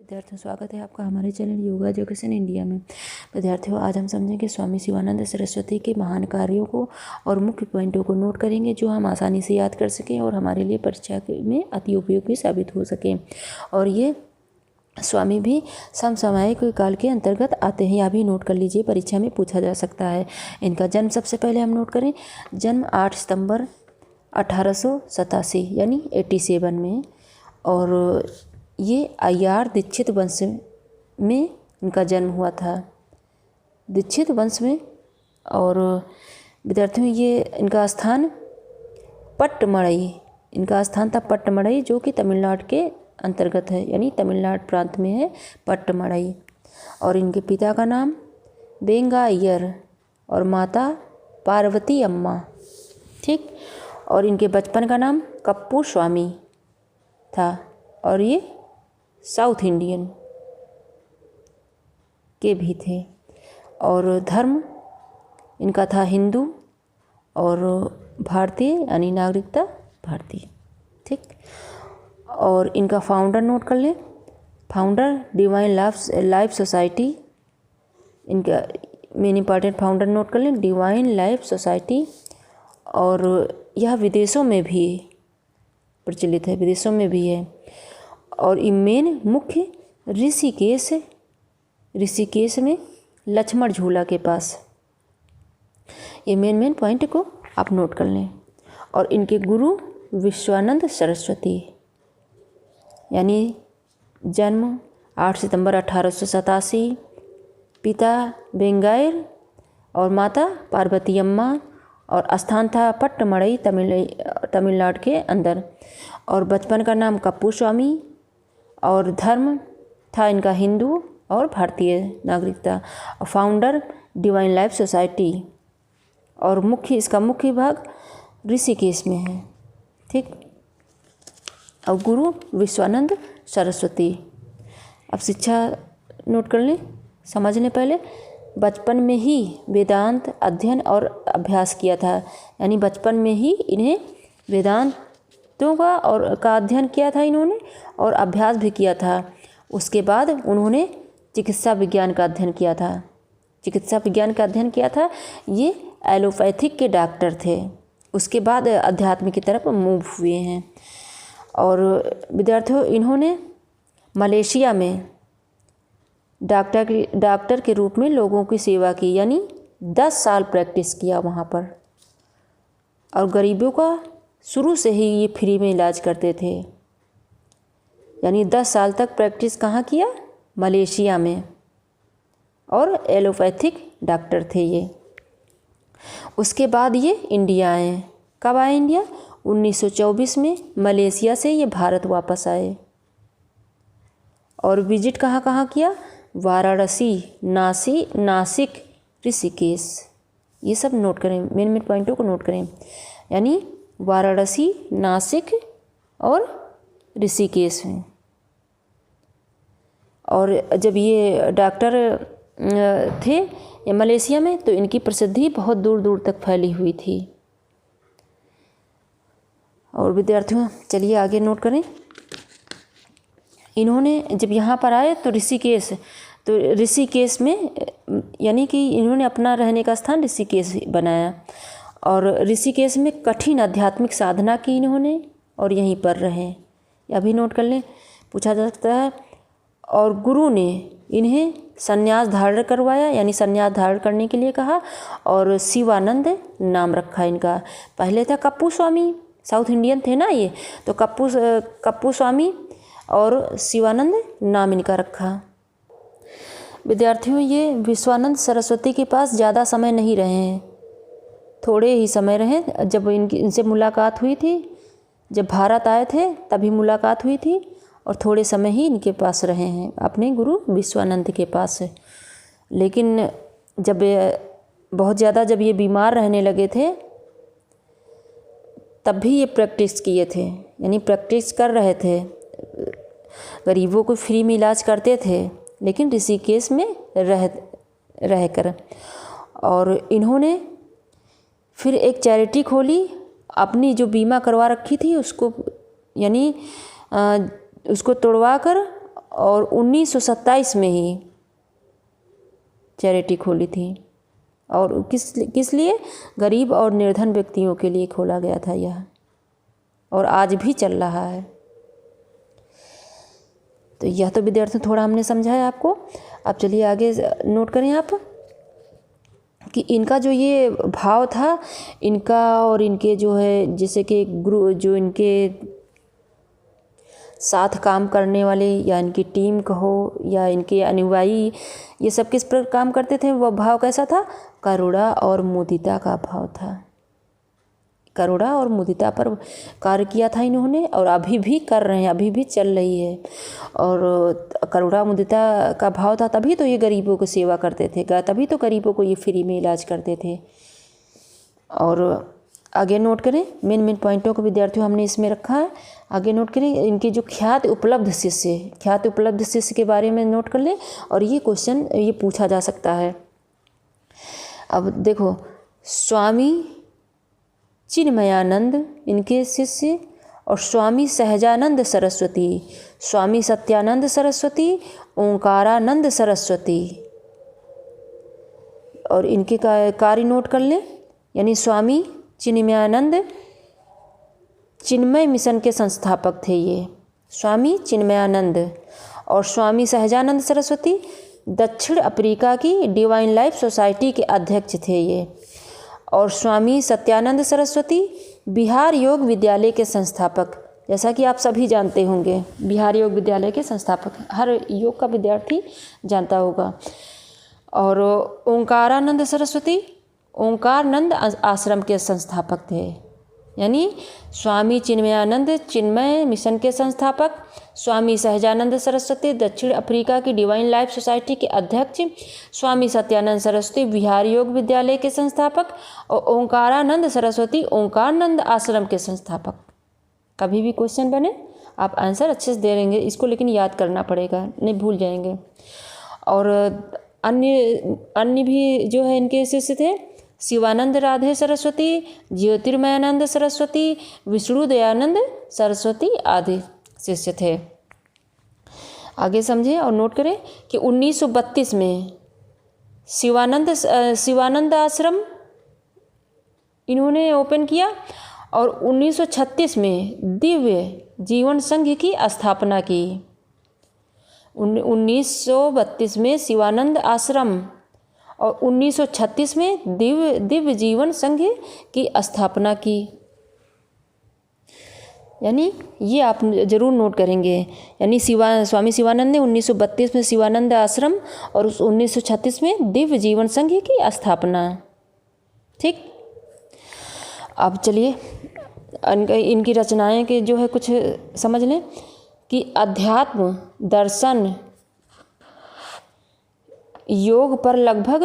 विद्यार्थियों, स्वागत है आपका हमारे चैनल योगा एजुकेशन इंडिया में। विद्यार्थियों, आज हम समझेंगे स्वामी शिवानंद सरस्वती के महान कार्यों को और मुख्य पॉइंटों को नोट करेंगे जो हम आसानी से याद कर सकें और हमारे लिए परीक्षा में अति उपयोगी साबित हो सकें। और ये स्वामी भी समसामयिक काल के अंतर्गत आते हैं, यह भी नोट कर लीजिए, परीक्षा में पूछा जा सकता है। इनका जन्म सबसे पहले हम नोट करें। जन्म 8 सितंबर 1887 यानी 87 में, और ये अय्यर दीक्षित वंश में इनका जन्म हुआ था, दीक्षित वंश में। और विद्यार्थियों, ये इनका स्थान पट्टमड़ई, इनका स्थान था पट्टमड़ई, जो कि तमिलनाडु के अंतर्गत है, यानी तमिलनाडु प्रांत में है पट्टमड़ई। और इनके पिता का नाम वेंगा अय्यर और माता पार्वती अम्मा, ठीक। और इनके बचपन का नाम कप्पू स्वामी था, और ये साउथ इंडियन के भी थे। और धर्म इनका था हिंदू और भारतीय, यानी नागरिकता भारतीय, ठीक। और इनका फाउंडर नोट कर लें। फाउंडर डिवाइन लाइफ सोसाइटी, इनका मेन इंपॉर्टेंट फाउंडर नोट कर लें, डिवाइन लाइफ सोसाइटी। और यह विदेशों में भी प्रचलित है, विदेशों में भी है। और ये मेन मुख्य ऋषिकेश में लक्ष्मण झूला के पास, ये मेन पॉइंट को आप नोट कर लें। और इनके गुरु विश्वानंद सरस्वती, यानी जन्म 8 सितंबर 1887, पिता वेंगायर और माता पार्वती अम्मा, और स्थान था पट्टमड़ई तमिलनाडु के अंदर। और बचपन का नाम कप्पू स्वामी, और धर्म था इनका हिंदू और भारतीय नागरिकता। और फाउंडर डिवाइन लाइफ सोसाइटी, और इसका मुख्य भाग ऋषिकेश में है, ठीक। और गुरु विश्वानंद सरस्वती। अब शिक्षा नोट कर लें, समझ लें। पहले बचपन में ही वेदांत अध्ययन और अभ्यास किया था, यानी बचपन में ही इन्हें वेदांतों का अध्ययन किया था इन्होंने, और अभ्यास भी किया था। उसके बाद उन्होंने चिकित्सा विज्ञान का अध्ययन किया था। ये एलोपैथिक के डॉक्टर थे। उसके बाद अध्यात्म की तरफ मूव हुए हैं। और विद्यार्थियों, इन्होंने मलेशिया में डॉक्टर के रूप में लोगों की सेवा की, यानी 10 साल प्रैक्टिस किया वहाँ पर। और गरीबों का शुरू से ही ये फ्री में इलाज करते थे, यानी 10 साल तक प्रैक्टिस कहाँ किया? मलेशिया में। और एलोपैथिक डॉक्टर थे ये। उसके बाद ये इंडिया आए। कब आए इंडिया? 1924 में मलेशिया से ये भारत वापस आए। और विजिट कहाँ कहाँ किया? वाराणसी, नासिक, ऋषिकेश। ये सब नोट करें, मेन पॉइंटों को नोट करें, यानी वाराणसी, नासिक और ऋषिकेश में। और जब ये डॉक्टर थे ये मलेशिया में, तो इनकी प्रसिद्धि बहुत दूर दूर तक फैली हुई थी। और विद्यार्थियों, चलिए आगे नोट करें। इन्होंने जब यहाँ पर आए तो ऋषिकेश में, यानी कि इन्होंने अपना रहने का स्थान ऋषिकेश बनाया। और ऋषिकेश में कठिन आध्यात्मिक साधना की इन्होंने, और यहीं पर रहे। यह भी नोट कर लें, पूछा जा सकता है। और गुरु ने इन्हें संन्यास धारण करवाया, यानी संन्यास धारण करने के लिए कहा, और शिवानंद नाम रखा इनका। पहले था कप्पू स्वामी, साउथ इंडियन थे ना ये, तो कप्पू स्वामी और शिवानंद नाम इनका रखा। विद्यार्थियों, ये विश्वानंद सरस्वती के पास ज़्यादा समय नहीं रहे हैं, थोड़े ही समय रहे। जब इनसे मुलाकात हुई थी, जब भारत आए थे तभी मुलाकात हुई थी, और थोड़े समय ही इनके पास रहे हैं, अपने गुरु विश्वानंद के पास। लेकिन जब बहुत ज़्यादा जब ये बीमार रहने लगे थे, तब भी ये प्रैक्टिस किए थे, यानी प्रैक्टिस कर रहे थे। गरीबों को फ्री में इलाज करते थे, लेकिन ऋषिकेश में रहकर। और इन्होंने फिर एक चैरिटी खोली, अपनी जो बीमा करवा रखी थी उसको, यानी उसको तोड़वा कर और 1927 में ही चैरिटी खोली थी। और किस लिए? गरीब और निर्धन व्यक्तियों के लिए खोला गया था यह, और आज भी चल रहा है। तो यह तो विद्यार्थियों थोड़ा हमने समझाया आपको। अब चलिए आगे नोट करें आप कि इनका जो ये भाव था, इनका और इनके जो है जैसे कि गुरु जो इनके साथ काम करने वाले या इनकी टीम कहो या इनके अनुयायी, ये सब किस पर काम करते थे? वह भाव कैसा था? करुणा और मुदिता का भाव था। करुणा और मुदिता पर कार्य किया था इन्होंने, और अभी भी कर रहे हैं, अभी भी चल रही है। और करुणा मुदिता का भाव था, तभी तो ये गरीबों को सेवा करते थे, तभी तो गरीबों को ये फ्री में इलाज करते थे। और आगे नोट करें, मेन पॉइंटों को विद्यार्थियों हमने इसमें रखा है। आगे नोट करें इनके जो ख्यात उपलब्ध शिष्य के बारे में नोट कर लें, और ये क्वेश्चन ये पूछा जा सकता है। अब देखो, स्वामी चिन्मयानंद इनके शिष्य, और स्वामी सहजानंद सरस्वती, स्वामी सत्यानंद सरस्वती, ओंकारानंद सरस्वती, और इनके कार्य नोट कर लें। यानी स्वामी चिन्मयानंद चिन्मय मिशन के संस्थापक थे ये, स्वामी चिन्मयानंद। और स्वामी सहजानंद सरस्वती दक्षिण अफ्रीका की डिवाइन लाइफ सोसाइटी के अध्यक्ष थे ये। और स्वामी सत्यानंद सरस्वती बिहार योग विद्यालय के संस्थापक, जैसा कि आप सभी जानते होंगे, बिहार योग विद्यालय के संस्थापक हर योग का विद्यार्थी जानता होगा। और ओंकारानंद सरस्वती ओंकारनंद आश्रम के संस्थापक थे। यानी स्वामी चिन्मयानंद चिन्मय मिशन के संस्थापक, स्वामी सहजानंद सरस्वती दक्षिण अफ्रीका की डिवाइन लाइफ सोसाइटी के अध्यक्ष, स्वामी सत्यानंद सरस्वती बिहार योग विद्यालय के संस्थापक, और ओंकारानंद सरस्वती ओंकारनंद आश्रम के संस्थापक। कभी भी क्वेश्चन बने आप आंसर अच्छे से दे देंगे इसको, लेकिन याद करना पड़ेगा, नहीं भूल जाएंगे। और अन्य भी जो है इनके शिष्य थे, शिवानंद राधे सरस्वती, ज्योतिर्मयानंद सरस्वती, विष्णु दयानंद सरस्वती आदि शिष्य थे। आगे समझें और नोट करें कि 1932 में शिवानंद आश्रम इन्होंने ओपन किया, और 1936 में दिव्य जीवन संघ की स्थापना की। 1932 में शिवानंद आश्रम और 1936 में दिव्य जीवन संघ की स्थापना की। यानी ये आप जरूर नोट करेंगे। यानी स्वामी शिवानंद ने 1932 में शिवानंद आश्रम और 1936 में दिव्य जीवन संघ की स्थापना। ठीक, अब चलिए इनकी रचनाएं के जो है कुछ समझ लें कि अध्यात्म, दर्शन, योग पर लगभग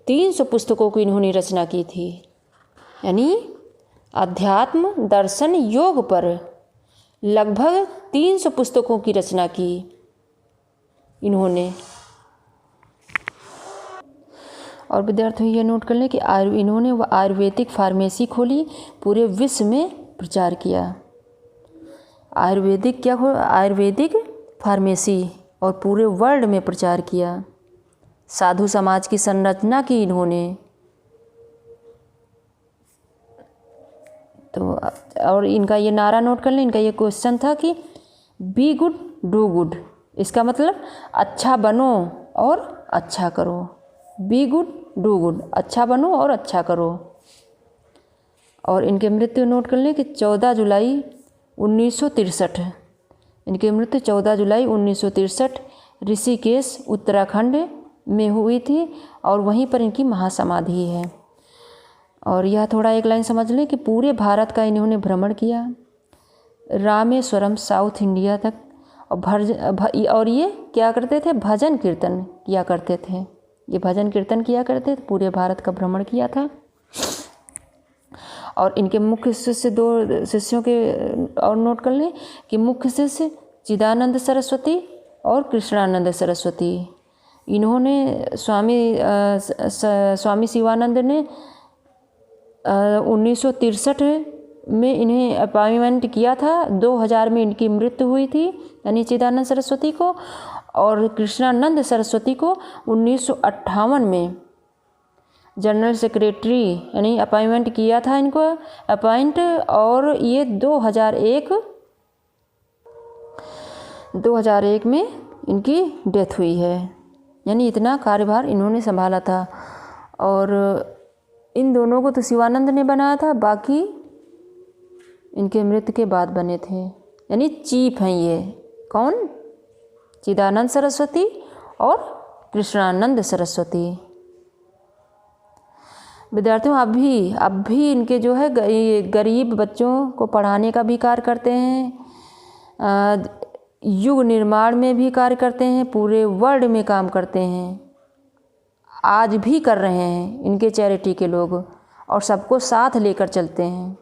300 पुस्तकों की इन्होंने रचना की थी। यानी अध्यात्म, दर्शन, योग पर लगभग 300 पुस्तकों की रचना की इन्होंने। और विद्यार्थियों ये नोट कर लें कि इन्होंने आयुर्वेदिक फार्मेसी खोली, पूरे विश्व में प्रचार किया। आयुर्वेदिक फार्मेसी और पूरे वर्ल्ड में प्रचार किया। साधु समाज की संरचना की इन्होंने। तो और इनका ये नारा नोट कर लें, इनका ये क्वेश्चन था कि बी गुड डू गुड, इसका मतलब अच्छा बनो और अच्छा करो। बी गुड डू गुड, अच्छा बनो और अच्छा करो। और इनके मृत्यु नोट कर लें कि 14 जुलाई 1963, इनकी मृत्यु 14 जुलाई 1963 ऋषिकेश उत्तराखंड में हुई थी, और वहीं पर इनकी महासमाधि है। और यह थोड़ा एक लाइन समझ लें कि पूरे भारत का इन्होंने भ्रमण किया, रामेश्वरम साउथ इंडिया तक, और ये क्या करते थे? भजन कीर्तन किया करते थे। ये भजन कीर्तन किया करते थे, पूरे भारत का भ्रमण किया था। और इनके मुख्य शिष्य 2 शिष्यों के और नोट कर लें कि मुख्य शिष्य चिदानंद सरस्वती और कृष्णानंद सरस्वती। इन्होंने स्वामी शिवानंद ने 1963 में इन्हें अपॉइंटमेंट किया था। 2000 में इनकी मृत्यु हुई थी यानी चिदानंद सरस्वती को, और कृष्णानंद सरस्वती को 1958 में जनरल सेक्रेटरी यानी अपॉइंटमेंट किया था इनको अपॉइंट, और ये 2001 में इनकी डेथ हुई है। यानी इतना कार्यभार इन्होंने संभाला था। और इन दोनों को तो शिवानंद ने बनाया था, बाकी इनके मृत्यु के बाद बने थे। यानी चीफ हैं ये कौन? चिदानंद सरस्वती और कृष्णानंद सरस्वती। विद्यार्थियों अब भी इनके जो है गरीब बच्चों को पढ़ाने का भी कार्य करते हैं, युग निर्माण में भी कार्य करते हैं, पूरे वर्ल्ड में काम करते हैं, आज भी कर रहे हैं इनके चैरिटी के लोग, और सबको साथ लेकर चलते हैं।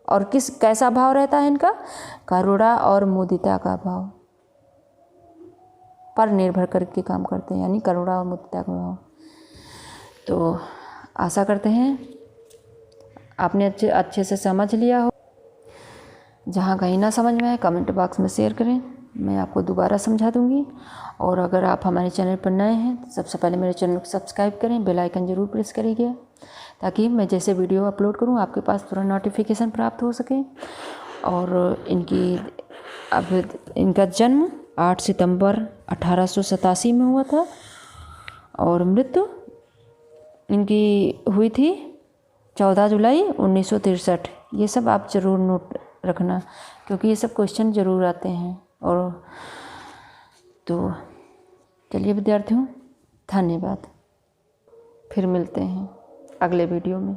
और कैसा भाव रहता है इनका? करुणा और मुदिता का भाव पर निर्भर करके काम करते हैं, यानी करुणा और मुदिता का भाव। तो आशा करते हैं आपने अच्छे से समझ लिया हो। जहाँ कहीं ना समझ में आए कमेंट बॉक्स में शेयर करें, मैं आपको दोबारा समझा दूंगी। और अगर आप हमारे चैनल पर नए हैं तो सबसे पहले मेरे चैनल को सब्सक्राइब करें, बेल आइकन ज़रूर प्रेस करिएगा, ताकि मैं जैसे वीडियो अपलोड करूं आपके पास तुरंत नोटिफिकेशन प्राप्त हो सके। और इनका जन्म 8 सितंबर 1887 में हुआ था, और मृत्यु इनकी हुई थी 14 जुलाई 1963। ये सब आप ज़रूर नोट रखना, क्योंकि ये सब क्वेश्चन ज़रूर आते हैं। और तो चलिए विद्यार्थियों, धन्यवाद। फिर मिलते हैं अगले वीडियो में।